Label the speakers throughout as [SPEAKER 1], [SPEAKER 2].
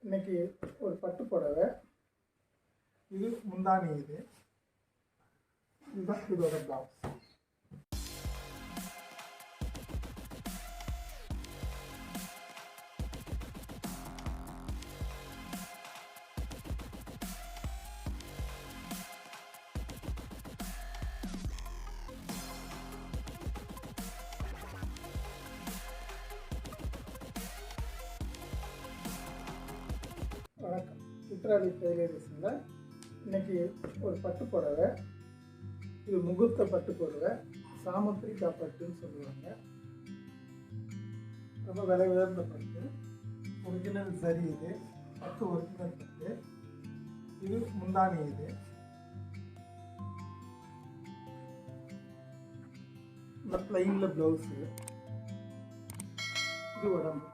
[SPEAKER 1] இன்னைக்கு ஒரு பட்டு புடவை, இது முந்தானி, இதுதான் இதோட பிளவுஸ். வணக்கம். சித்ராலிஸ் டெய்லரிஸில் இன்றைக்கி ஒரு பட்டு புடவை, இது முகூர்த்த பட்டு புடவை, சாமுத்திரிகா பட்டுன்னு சொல்லுவாங்க. ரொம்ப விலை உயர்ந்த பட்டு, ஒரிஜினல் சரி, இது பட்டு ஒரிஜினல் பட்டு. இது முந்தானி, இந்த பிளைனில் ப்ளவுஸு, இது உடம்பு.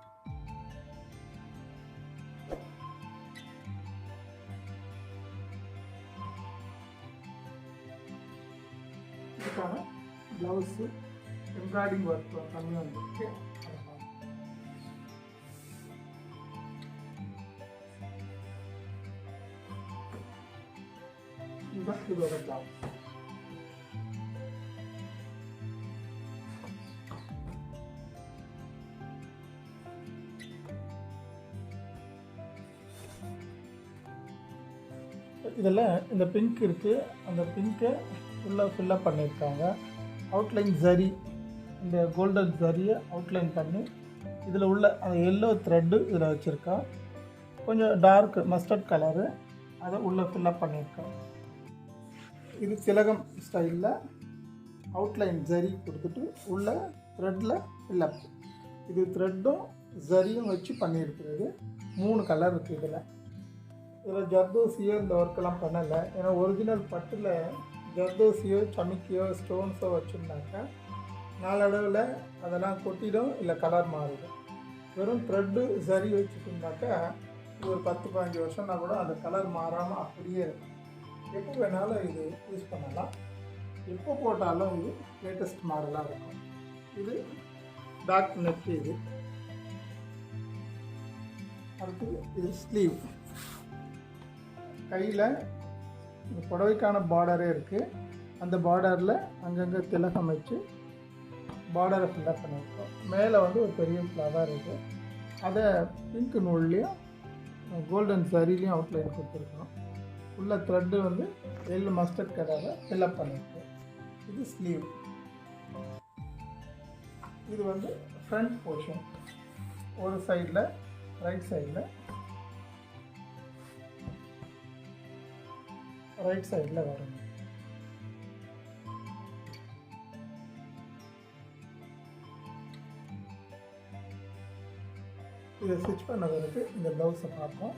[SPEAKER 1] இதுக்கான ப்ளவுஸு எம்ப்ராய்டிங் ஒர்க் பண்ணி வந்துருக்கு. இதுதான் இதோட ப்ளவுஸ். இதில் இந்த பிங்க் இருக்குது, அந்த பிங்க்கை ஃபுல்லாக ஃபில்லப் பண்ணியிருக்காங்க. அவுட்லைன் ஜரி, இந்த கோல்டன் ஜரியை அவுட்லைன் பண்ணி இதில் உள்ள அந்த எல்லோ த்ரெட்டு இதில் வச்சுருக்கேன். கொஞ்சம் டார்க் மஸ்டர்ட் கலரு, அதை உள்ளே ஃபில்லப் பண்ணியிருக்கேன். இது திலகம் ஸ்டைலில் அவுட்லைன் ஜரி கொடுத்துட்டு உள்ள த்ரெட்டில் ஃபில்லப். இது த்ரெட்டும் ஜரியும் வச்சு பண்ணியிருக்கிறது. 3 கலர் இருக்குது. இதில் ஜர்தோசியோ இந்த ஒர்க்கெல்லாம் பண்ணலை. ஏன்னா ஒரிஜினல் பட்டில் ஜர்தோசியோ சமிக்கியோ ஸ்டோன்ஸோ வச்சுருந்தாக்கா நாளடைவில் அதெல்லாம் கொட்டிடும், இல்லை கலர் மாறிடும். வெறும் த்ரெட்டு சரி வச்சுருந்தாக்கா ஒரு 10-15 வருஷம்னா கூட அந்த கலர் மாறாமல் அப்படியே இருக்கும். எப்போ வேணாலும் இது யூஸ் பண்ணலாம், எப்போ போட்டாலும் இது லேட்டஸ்ட் மாடலாக இருக்கும். இது பேக் நெக். இது அடுத்து இது ஸ்லீவ். கையில் இந்த புடவைக்கான பார்டரே இருக்குது. அந்த பார்டரில் அங்கங்கே திலகம் வச்சு பார்டரை ஃபில்லப் பண்ணியிருக்கோம். மேலே ஒரு பெரிய ஃப்ளவர் இருக்குது, அதை பிங்க் நூல்லையும் கோல்டன் சரிலையும் அவுட்லைன் கொடுத்துருக்கோம். உள்ள த்ரெட்டு எல்லோ மஸ்டர்ட் கலரை ஃபில்லப் பண்ணியிருக்கோம். இது ஸ்லீவ். இது ஃப்ரண்ட் போர்ஷன். ஒரு சைடில் ரைட் சைடில் வரும். இதை ஸ்டிச் பண்ணதற்கு இந்த ப்ளவுஸை பார்ப்போம்.